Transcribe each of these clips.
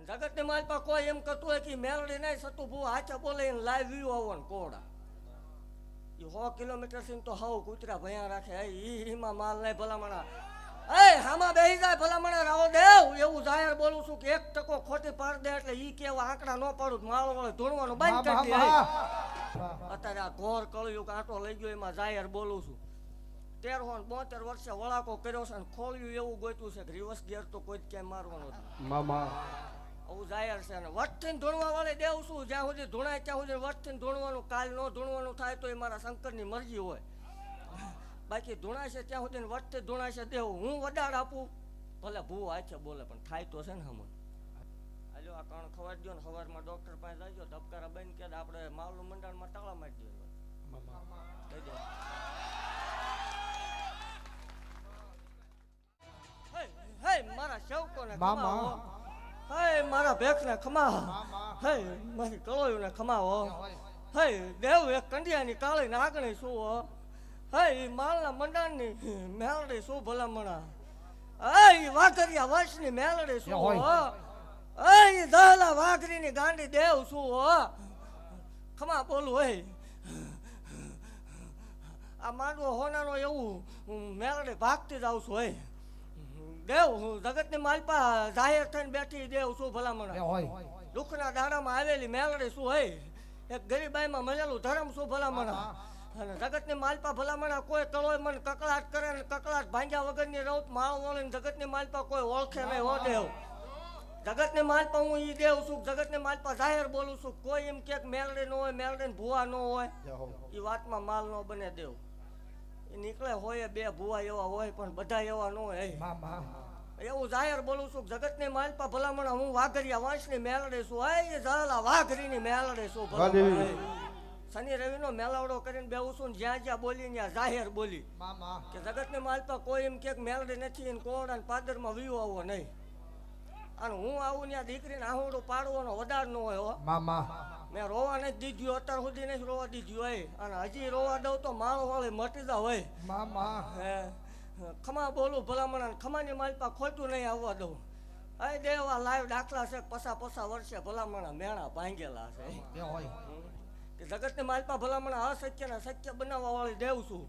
જગત ની માલ પર કોઈ એમ કરતું હોય કે મેલડી નહીં સતું ભૂ હાચા બોલે લાઈવ વ્યૂ આવવાનું કોડા 100 કિલોમીટર થી તો હાવ કૂતરા ભયા રાખે ઈમાં માલ નહીં ભલામણા હામાં બેહી જાય ભલામણા રાવો દેવ એવું જાહેર બોલું છું કે 1% ખોટી પાડ દે એટલે ઈ કેવા આંકડા ન પાડું માળો વળે ધૂણવાનું બંધ કરી દે અત્યારે આ ઘોર કળ્યું આંટો લઈ ગયો એમાં જાહેર બોલું છું 1372 વર્ષે વળાકો કર્યો છે અને ખોલ્યું એવું ગોત્યું છે કે રિવર્સ ગિયર તો કોઈ જ ક્યાંય મારવાનો મામા આવું જાહેર છે અને વટથી ધૂણવા વાળે દેવ છું જ્યાં સુધી ધૂણાય ત્યાં સુધી વટથી ધૂણવાનું કાલ ન ધૂણવાનું થાય તો એ મારા શંકરની મરજી હોય બાકી ધૂણાય છે ત્યાં સુધી વટથી ધૂણાય છે દેવું હું વડાડ આપું ભલે ભૂ આછે બોલે પણ થાય તો છે ને હમણ હાલો આ કણ ખબર દો ને સવારમાં ડોક્ટર પાસે જજો ધબકારા બંધ કે આપણે માવલું મંડાણમાં તાળા મારી દઈએ કહી દો હે મારા શવકોને ખમાવો હે મારા ભેખને ખમા હે મારી કળોયુને ખમાવો હે દેવ એક કંડિયાની કાળી નાગણી શું હો હે માલના મંડાણની મેલડી શું ભલામણા હે વાઘરિયા વર્ષની મેલડી શું હો હે દહલા વાઘરીની ગાંડી દેવ શું હો ખમા બોલું હે આ માંડવો હોનાનો એવું મેલડી ભાગતી જ આવું છું હે દેવ જગતની માલપા જાહેર થઈને બેઠી દેવ શું ભલામણા દુઃખના દાડામાં આવેલી મેલડી શું હે એક ગરીબાઈમાં મળેલું ધર્મ શું ભલામણા અને જગતની માલપા ભલામણા કોઈ કળોય મને કકળાટ કરે ને કકળાટ ભાંગ્યા વગરની રૌત માળ વળીને જગતની માલપા કોઈ ઓળખે નહીં હો દેવ જગતની માલપા હું ઈ દેવ છું જગતની માલપા જાહેર બોલું છું કોઈ એમ કે મેલડી ન હોય મેલડી ને ભૂવા ન હોય એ વાતમાં માલ ન બને દેવ નીકળે હોય બે ભૂવા એવા હોય પણ બધા એવા ન હોય એવું જાહેર બોલું છું જગતની માલપા ભલામણા હું વાઘરિયા વંશની મેલડી છું હે જલા વાઘરીની મેલડી છું શનિ રવિનો મેલાવડો કરીને બેવું છું જ્યાં જ્યાં બોલી ત્યાં જાહેર બોલી કે જગતની માલપા કોઈ એમ કે મેલડી નથી કોરડા ને પાદરમાં વીવો આવો નહીં અને હું આવું ત્યાં દીકરીને આહુડું પાડવાનો વધાર ન હોય હો મેં રોવા નથી દીધું અત્યાર સુધી નથી રોવા દીધું હોય અને હજી રોવા દઉં તો માળો વાળી મટી જા હોય હે ખમા બોલું ભલામણા ખમાની માલપા ખોટું નહીં આવવા દઉં અરે દેવા લાઈવ દાખલા છે પસા વર્ષે ભલામણા મેણા ભાંગેલા છે જગતની માલપા ભલામણા અશક્ય ને શક્ય બનાવવા વાળી દેવ છું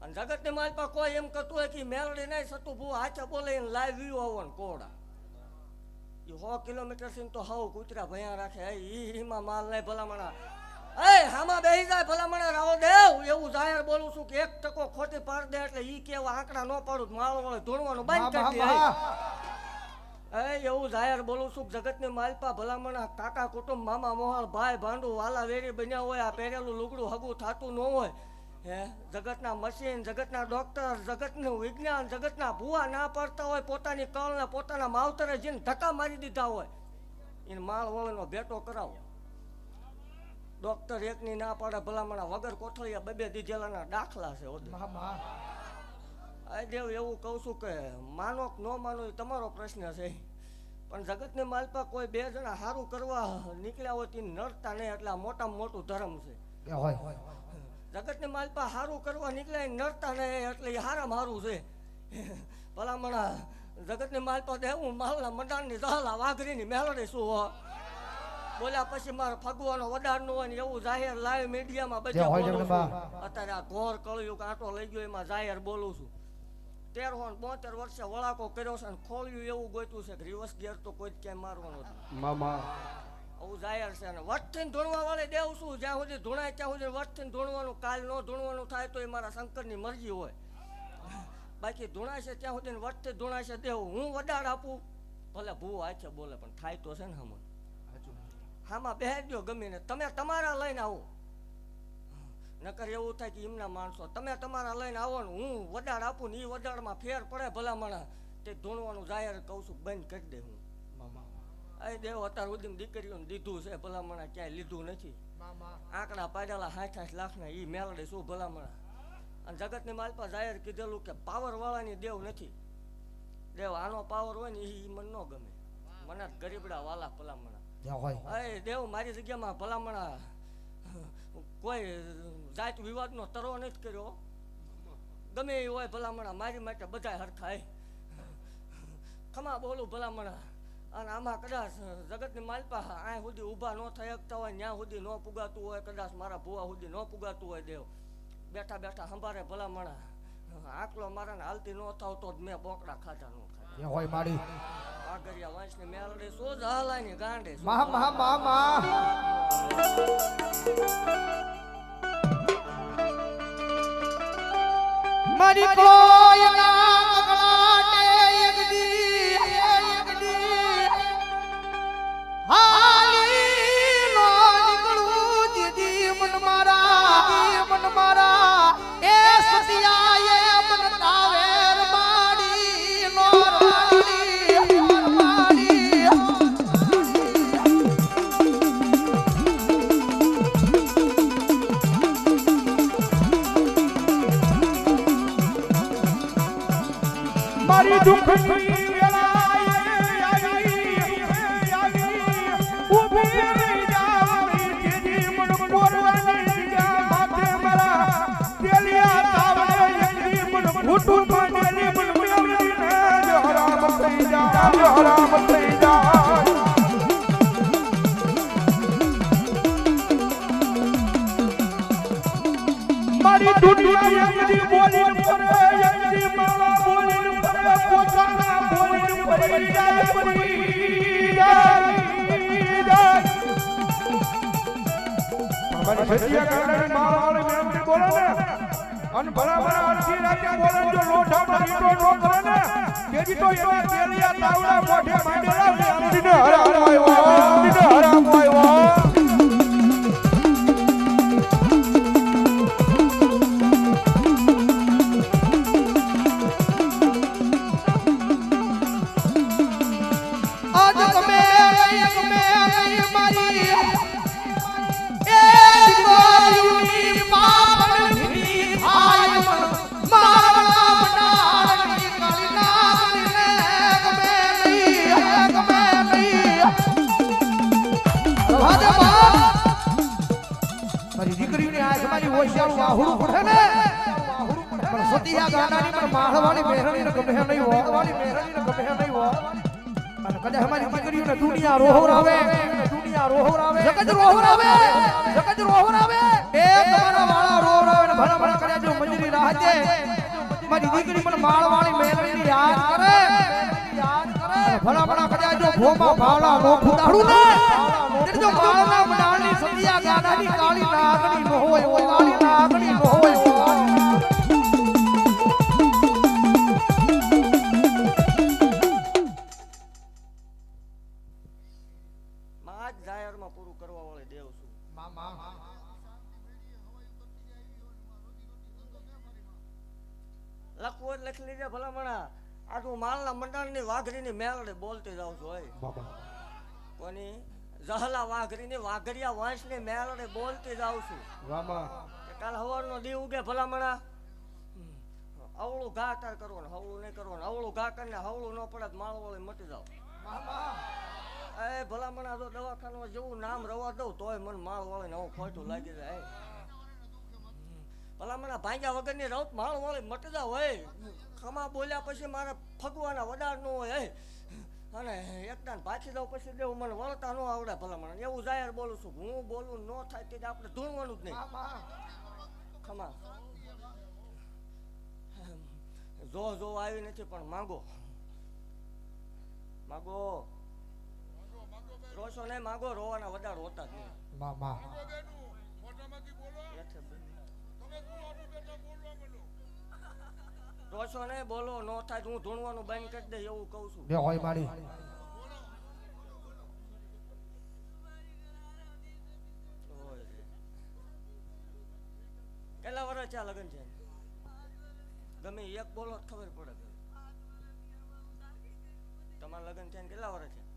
અને જગતની માલપા કોઈ એમ કરતું હોય કે મેલડી નહીં સતું ભૂ હાચા બોલે લાઈવ વ્યૂ આવવાનું કોડા 100 કિલોમીટર થી તો હાવ કૂતરા ભયા રાખે ઈમાં માલ નહીં ભલામણા હામાં બેહી જાય ભલામણા રાવો દેવ એવું જાહેર બોલું છું કે 1% ખોટી પાડ દે એટલે ઈ કેવા આંકડા ન પાડું માળો વળે ધૂણવાનું બંધ કરી દે એવું જાહેર બોલું છું જગતની માલપા ભલામણા કાકા કુટુંબ મામા મોહાળ ભાઈ ભાંડુ વાલા વેરી બન્યા હોય આ પહેરેલું લુગડું હગું થતું ન હોય હે જગતના મશીન જગતના ડોક્ટર જગતનું વિજ્ઞાન જગતના ભૂવા ના પડતા હોય પોતાની કળને પોતાના માવતરે જેને ધક્કા મારી દીધા હોય એને માળ વળનો ભેટો કરાવો ડોક્ટર એકની ના પાડે ભલામણા વગર કોથળિયા બે દીધેલાના દાખલા છે આ દેવ એવું કહું છું કે માનો કે ન માનો એ તમારો પ્રશ્ન છે પણ જગતની માલપા કોઈ બે જણા સારું કરવા નીકળ્યા હોય તે નડતા નહીં એટલે મોટામાં મોટું ધર્મ છે જગતની માલપા સારું કરવા નીકળ્યા નડતા નહીં એટલે એ હારામાં સારું છે ભલામણા જગતની માલપા દેવું માલના મંડાણની દહલા વાઘરીની મેલડી શું હો બોલ્યા પછી મારે ફગવાનો વડાર નો હોય ને એવું જાહેર લાઈવ મીડિયામાં બધા અત્યારે આ ઘોર કળ્યું આંટો લઈ ગયો એમાં જાહેર બોલું છું 1372 વર્ષે વળાકો કર્યો છે અને ખોલ્યું એવું ગોત્યું છે કે રિવર્સ ગિયર તો કોઈ જ ક્યાંય મારવાનો આવું જાહેર છે અને વટથી ધૂણવા વાળે દેવ છું જ્યાં સુધી ધૂણાય ત્યાં સુધી વટથી ધૂણવાનું કાલ ન ધૂણવાનું થાય તો એ મારા શંકરની મરજી હોય બાકી ધૂણાય છે ત્યાં સુધી વટથી ધૂણાય છે દેવ હું વડાડ આપું ભલે ભૂ આછે બોલે પણ થાય તો છે ને હમણાં હામાં બેહજો ગમીને તમે તમારા લઈને આવો નકર એવું થાય કે એમના માણસો તમે તમારા લઈને આવો ને હું વડાડ આપું ને એ વડાડમાં ફેર પડે ભલામણા તે ધૂણવાનું જાહેર કહું છું બંધ કરી દે હું દેવ અત્યાર સુધી દીકરીઓને દીધું છે ભલામણા ક્યાંય લીધું નથી આંકડા પાડેલા 60 લાખના એ મેલડી શું ભલામણા અને જગતની માલપા જાહેર કીધેલું કે પાવર વાળાની દેવ નથી દેવ આનો પાવર હોય ને એ મને ન ગમે મને ગરીબડા વાલા ભલામણા દેવ મારી જગ્યામાં ભલામણા કોઈ જાત વિવાદનો તરો નથી કર્યો ગમે એ હોય ભલામણા મારી માટે બધા હરખાય ખમા બોલું ભલામણા અને આમાં કદાચ જગતની માલપા આ સુધી ઊભા ન થઈ શકતા હોય, ત્યાં સુધી ન પુગાતું હોય, કદાચ મારા ભુવા સુધી ન પુગાતું હોય દેવ, બેઠા બેઠા સંભારે ભલામણા આકલો મારાને હાલતી ન થાવ તો જ મેં બોકડા ખાધા ન ખાધા હોય મારી આગરિયા વાંચને મેલડે સોજ હલાની ગાંડે મહા મહા મહા મારી કોઈ ના કકડાટે એકદી હાલી નો નીકળું દીદી મન મારા એ સતિયા એ મન તાવેર માડી નો મારી દુઃખની મારી દુનિયા બોલી પડે મારા બોલી પડે પોતાના બોલી પડી જાય મારી સતિયા કાંડાની માવાળી મેમરી બોલે ને અને બરાબર આખી રાતે બોલે જો લોઠામાં ઈટો નો કરે ને તેથી તો એવા તેલિયા તાવડા મોઢે માંડેલા આમડીને હરામ આવ્યો સતિયા ગાનાની પણ માળવાળી મેહરણીને ગમે નહીં હો અને કદાચ અમારી દીકરીઓને દુનિયા રોહરાવે જગત રોહરાવે એ તમારા વાળા રોહરાવે ને ભલા ભલા કર્યા જો મંજરી રાહતે મારી દીકરી પણ માળવાળી મેહરણીની યાદ કરે ભલા ભલા કર્યા જો ભોમાં ભાવલા નો ફૂટાડું ને જો માળના મડાળની સતિયા ગાનાની કાળી નાગણી નો હોય કાળી નાગણી નો હોય પૂરું કરવા વાળે દેવ છું લખવું લખી લીધે ભલામણા આ તું માલના મંડાણની વાઘરીની મેલડે બોલતી જાઉં છું હોય કોની જહલા વાઘરીની વાઘરિયા વંશની મેલડે બોલતી જાઉં છું કાલ હવારનો દી ઉગે ભલામણા અવળું ઘા તાર કરવાનું હવળું નહીં કરવાનું અવળું ઘા કરીને હવળું ન પડે માળ વાળી મટી જાવ એ ભલામણા જો દવાખાનામાં જેવું નામ રવા દઉં તોય મને માળ વાળીને હું ખોટું લાગી જાય ભલામણા ભાંગ્યા વગરની રૌત માળ વાળી મટી જાવ હોય ખમા બોલ્યા પછી મારે ફગવાના વડાર ન હોય અને એકદમ પાછી દઉં પછી દેવું મને વળતા ન આવડે ભલામણા એવું જાહેર બોલું છું હું બોલું ન થાય તે આપણે ધૂણવાનું જ નહીં ખમા જો આવી નથી પણ માંગો રોશો નહીં માંગો રોવાના વધારે હોતા જ નહીં રોશો નહીં બોલો નો થાય હું ધૂણવાનું બંધ કરી દે એવું કહું છું કેટલા વર્ષ છે લગ્ન છે ગમે એક બોલો ખબર પડે તમારા લગ્ન છે કેટલા વર્ષ છે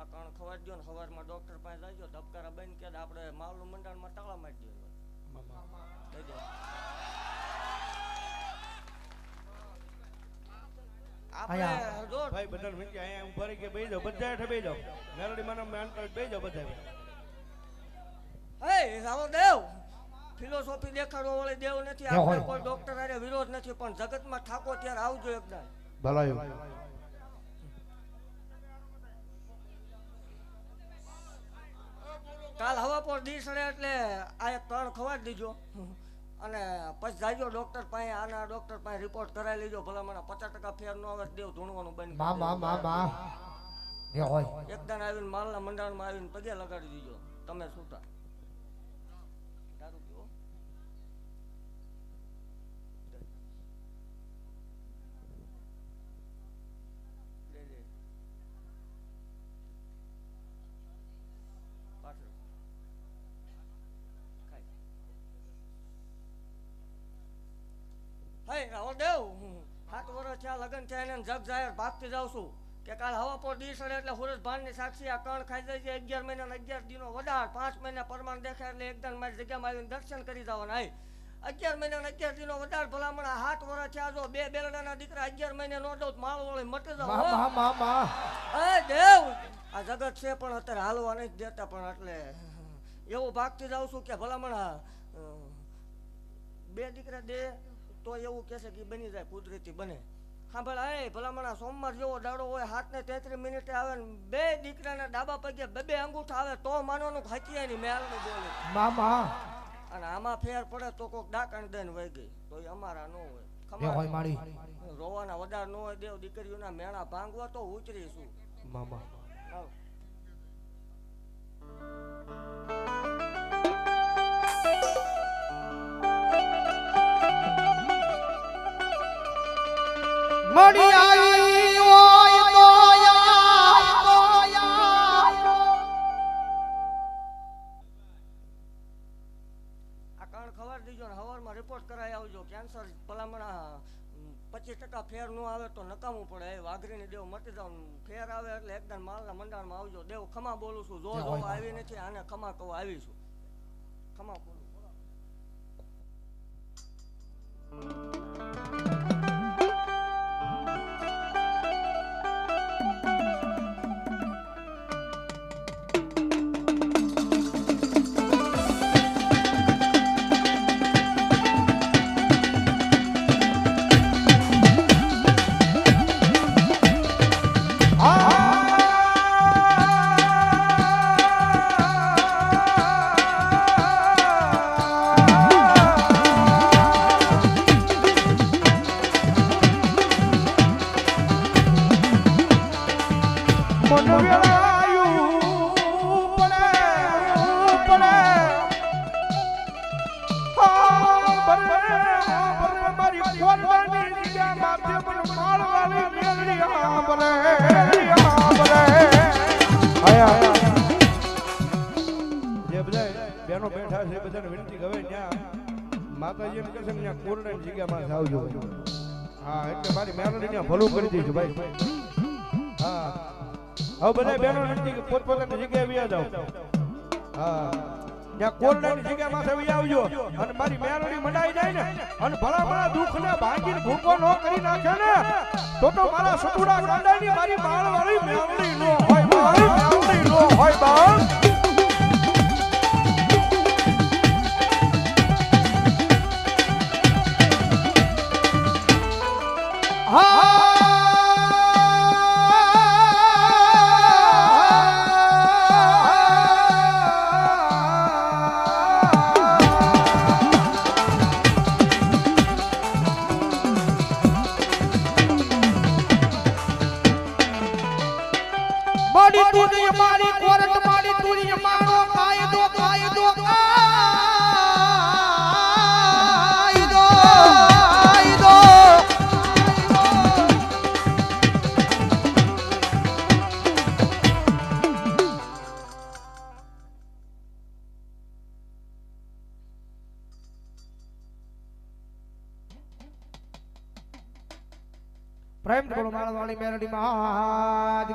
આ કણ ખબર દો ને સવારમાં ડોક્ટર પાસે જજો ધબકારા બંધ કે આપણે માલનું મંડાણમાં તાળા મારી દઈએ આપણે જો ભાઈ બધાને વિનંતી અહીંયા ઉભા રહી કે બેહી જાઓ બધા હેઠે બેહી જાઓ મેલડી માનો મેન પર બેહી જાઓ બધા હે રાવો દેવ ફિલોસોફી દેખાડવા વાળી દેવ નથી આપણે કોઈ ડોક્ટર આરે વિરોધ નથી પણ જગતમાં ઠાકો ત્યારે આવજો એકદમ ભલાયું કાલ હવા પર દી સડે એટલે આ એક ત્રણ ખવાડી દીજો અને પછી જાજો ડોક્ટર પાસે આના ડોક્ટર પાસે રિપોર્ટ કરાવી લેજો ભલા મને 50% ફેર નો આવે દેવ ધૂણવાનું બંધ એકદમ આવીને માલના મંડાણમાં આવીને પગે લગાડી દીજો તમે છૂટા દારૂ પીવો હે રાવણ દેવ 7 વર્ષ થયા લગન થયા એને જગ જાહેર ભાગતી જાઉં છું કે કાલ હવા પર દી સડે એટલે હુરજ ભાનની સાક્ષી આ કણ ખાઈ જાય છે 11 મહિના 11 દિનો વડાર 5 મહિના પરમાન દેખાય એટલે એકદમ મારી જગ્યામાં આવીને દર્શન કરી જવાના હે 11 મહિના 11 દિનો વડાર ભલામણ 7 વર્ષ થયા જો બે બેલડાના દીકરા 11 મહિને નો દઉં માળ વળી મટી જાવ હે દેવ આ જગત છે પણ અત્યારે હાલવા નથી દેતા પણ એટલે એવું ભાગતી જાઉં છું કે ભલામણ બે દીકરા દે તો એવું કહેશે કે બની જાય કુદરતી બને હા ભલા એ ભલામણા સોમવાર જેવો દાડો હોય 7:33 મિનિટે આવે ને બે દીકરાના ડાબા પગે બે અંગૂઠા આવે તો માનવાનું હચિયાની મેલનું બોલે અને આમાં ફેર પડે તો કોક ડાકણ દઈને વહી ગઈ તો એ અમારા ન હોય ખમા રોવાના વધાર ન હોય દેવ દીકરીઓના મેણા ભાંગવા તો ઉતરીશું મામા મળી આવી હોય તો આ કણ ખબર દીજો ને હવારમાં રિપોર્ટ કરાવી આવજો કેન્સર ભલામણા 25% ફેર નો આવે તો નકામું પડે એ વાઘરીને દેવ મટી જાવ ફેર આવે એટલે એકદમ માલના મંડાણમાં આવજો દેવ ખમા બોલું છું જો આવી નથી આને ખમા કહું આવીશું ખમા બોલું બેનો બેઠા છે બધાને વિનંતી હવે ત્યાં માતાજીને કહે છે ત્યાં કોરડાની જગ્યામાં આવજો હા એટલે મારી મેલોડી ત્યાં ભલું કરી દઈશું ભાઈ હા હવે બધા બેનો વિનંતી પોતપોતાની જગ્યાએ વ્યા જાવ હા ત્યાં કોરડાની જગ્યામાં આવી આવજો અને મારી મેલોડી મંડાઈ જાય ને અને ભલા ભલા દુઃખને ભાંગીને ભૂકો ન કરી નાખે ને તો મારા સતુડા કાંડાની મારી માળવાળી મેલોડી નો હોય મારી મેલોડી નો હોય બાળ મારી કોરટ મારી તુરી મારો કાયદો કાયદો કાયદો કાયદો પ્રેમ બોલો મારા વાળી મેલડી માં